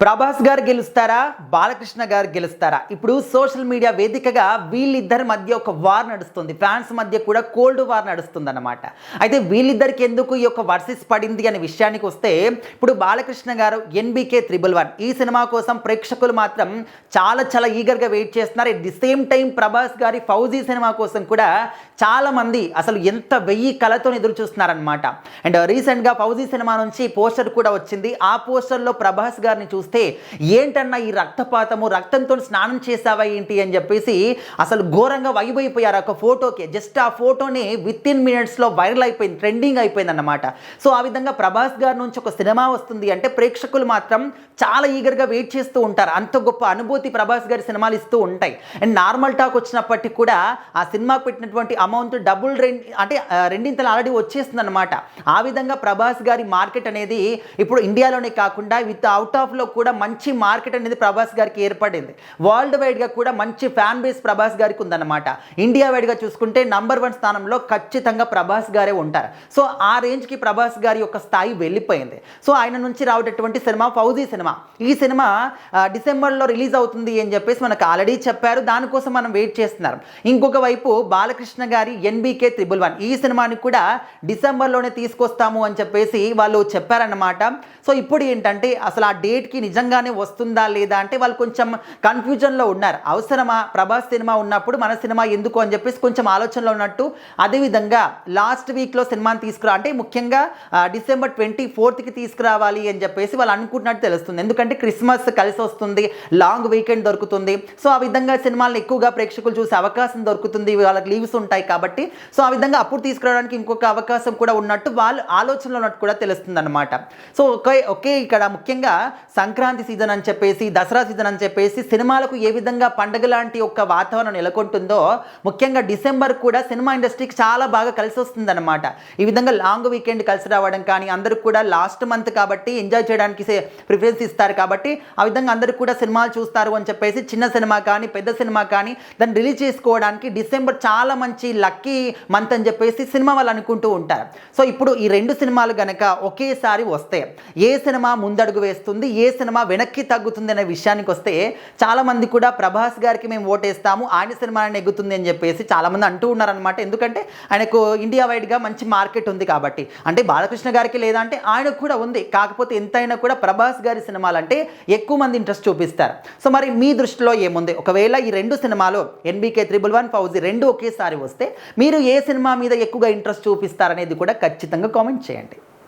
ప్రభాస్ గారు గెలుస్తారా, బాలకృష్ణ గారు గెలుస్తారా? ఇప్పుడు సోషల్ మీడియా వేదికగా వీళ్ళిద్దరి మధ్య ఒక వార్ నడుస్తుంది. ఫ్యాన్స్ మధ్య కూడా కోల్డ్ వార్ నడుస్తుంది అన్నమాట. అయితే వీళ్ళిద్దరికి ఎందుకు ఈ యొక్క వర్సెస్ పడింది అనే విషయానికి వస్తే, ఇప్పుడు బాలకృష్ణ గారు NBK 111 ఈ సినిమా కోసం ప్రేక్షకులు మాత్రం చాలా ఈగర్గా వెయిట్ చేస్తున్నారు. At the same time Prabhas గారి ఫౌజీ సినిమా కోసం కూడా చాలామంది అసలు ఎంత 1000 కళతో ఎదురు చూస్తున్నారనమాట. అండ్ రీసెంట్గా ఫౌజీ సినిమా నుంచి పోస్టర్ కూడా వచ్చింది. ఆ పోస్టర్లో ప్రభాస్ గారిని చూస్తే ఏంటన్నా ఈ రక్తపాతము, రక్తంతో స్నానం చేసావా ఏంటి అని చెప్పేసి అసలు ఘోరంగా వైబైపోయారు ఒక ఫోటోకి. జస్ట్ ఆ ఫోటోని వితిన్ మినిట్స్లో వైరల్ అయిపోయింది, ట్రెండింగ్ అయిపోయింది అన్నమాట. సో ఆ విధంగా ప్రభాస్ గారి నుంచి ఒక సినిమా వస్తుంది అంటే ప్రేక్షకులు మాత్రం చాలా ఈగర్గా వెయిట్ చేస్తూ ఉంటారు. అంత గొప్ప అనుభూతి ప్రభాస్ గారి సినిమాలు ఇస్తూ ఉంటాయి. అండ్ నార్మల్ టాక్ వచ్చినప్పటికీ కూడా ఆ సినిమాకు పెట్టినటువంటి అమౌంట్ డబుల్ రెండింతలు ఆల్రెడీ వచ్చేస్తుంది అనమాట. ఆ విధంగా ప్రభాస్ గారి మార్కెట్ అనేది ఇప్పుడు ఇండియాలోనే కాకుండా విత్ అవుట్ ఆఫ్లో కూడా మంచి మార్కెట్ అనేది ప్రభాస్ గారికి ఏర్పడింది. వరల్డ్ వైడ్గా కూడా మంచి ఫ్యాన్ బేస్ ప్రభాస్ గారికి ఉందన్నమాట. ఇండియా వైడ్గా చూసుకుంటే నంబర్ 1 స్థానంలో ఖచ్చితంగా ప్రభాస్ గారే ఉంటారు. సో ఆ రేంజ్కి ప్రభాస్ గారి యొక్క స్థాయి వెళ్ళిపోయింది. సో ఆయన నుంచి రావటటువంటి సినిమా ఫౌజీ సినిమా. ఈ సినిమా డిసెంబర్లో రిలీజ్ అవుతుంది అని చెప్పేసి మనకు ఆల్రెడీ చెప్పారు. దానికోసం మనం వెయిట్ చేస్తున్నారు. ఇంకొక వైపు బాలకృష్ణ గారి NBK 111 ఈ సినిమాని కూడా డిసెంబర్లోనే తీసుకొస్తాము అని చెప్పేసి వాళ్ళు చెప్పారన్నమాట. సో ఇప్పుడు ఏంటంటే అసలు ఆ డేట్కి నిజంగానే వస్తుందా లేదా అంటే వాళ్ళు కొంచెం కన్ఫ్యూజన్లో ఉన్నారు. అవసరమా ప్రభాస్ సినిమా ఉన్నప్పుడు మన సినిమా ఎందుకు అని చెప్పేసి కొంచెం ఆలోచనలో ఉన్నట్టు. అదేవిధంగా లాస్ట్ వీక్లో సినిమాని తీసుకురా అంటే ముఖ్యంగా డిసెంబర్ 24కి తీసుకురావాలి అని చెప్పేసి వాళ్ళు అనుకుంటున్నట్టు తెలుస్తుంది. ఎందుకంటే క్రిస్మస్ కలిసి వస్తుంది, లాంగ్ వీకెండ్ దొరుకుతుంది. సో ఆ విధంగా సినిమాలను ఎక్కువగా ప్రేక్షకులు చూసే అవకాశం దొరుకుతుంది, వాళ్ళకి లీవ్స్ ఉంటాయి కాబట్టి. సో ఆ విధంగా అప్పుడు తీసుకురావడానికి ఇంకొక అవకాశం కూడా ఉన్నట్టు వాళ్ళు ఆలోచనలో ఉన్నట్టు కూడా తెలుస్తుంది అనమాట. సో ఒకే ఇక్కడ ముఖ్యంగా సంక్రాంతి సీజన్ అని చెప్పేసి, దసరా సీజన్ అని చెప్పేసి సినిమాలకు ఏ విధంగా పండుగ లాంటి ఒక వాతావరణం నెలకొంటుందో ముఖ్యంగా డిసెంబర్ కూడా సినిమా ఇండస్ట్రీకి చాలా బాగా కలిసి వస్తుంది అనమాట. ఈ విధంగా లాంగ్ వీకెండ్ కలిసి రావడం కానీ, అందరూ కూడా లాస్ట్ మంత్ కాబట్టి ఎంజాయ్ చేయడానికి ప్రిఫరెన్స్ ఇస్తారు కాబట్టి ఆ విధంగా అందరూ కూడా సినిమాలు చూస్తారు అని చెప్పేసి చిన్న సినిమా కానీ పెద్ద సినిమా కానీ దాన్ని రిలీజ్ చేసుకోవడానికి డిసెంబర్ చాలా మంచి లక్కీ మంత్ అని చెప్పేసి సినిమా వాళ్ళు అనుకుంటూ ఉంటారు. సో ఇప్పుడు ఈ 2 సినిమాలు కనుక ఒకేసారి వస్తే ఏ సినిమా ముందడుగు వేస్తుంది, ఏ సినిమా వెనక్కి తగ్గుతుంది అనే విషయానికి వస్తే చాలామంది కూడా ప్రభాస్ గారికి మేము ఓటేస్తాము, ఆయన సినిమా నెగ్గుతుంది అని చెప్పేసి చాలామంది అంటూ ఉన్నారనమాట. ఎందుకంటే ఆయనకు ఇండియా వైడ్గా మంచి మార్కెట్ ఉంది కాబట్టి. అంటే బాలకృష్ణ గారికి లేదంటే ఆయనకు కూడా ఉంది, కాకపోతే ఎంతైనా కూడా ప్రభాస్ గారి సినిమాలంటే ఎక్కువ మంది ఇంట్రెస్ట్ చూపిస్తారు. సో మరి మీ దృష్టిలో ఏముంది? ఒకవేళ ఈ 2 సినిమాలు NBK 111 ఫౌజీ 2 ఒకేసారి వస్తే మీరు ఏ సినిమా మీద ఎక్కువగా ఇంట్రెస్ట్ చూపిస్తారనేది కూడా ఖచ్చితంగా కామెంట్ చేయండి.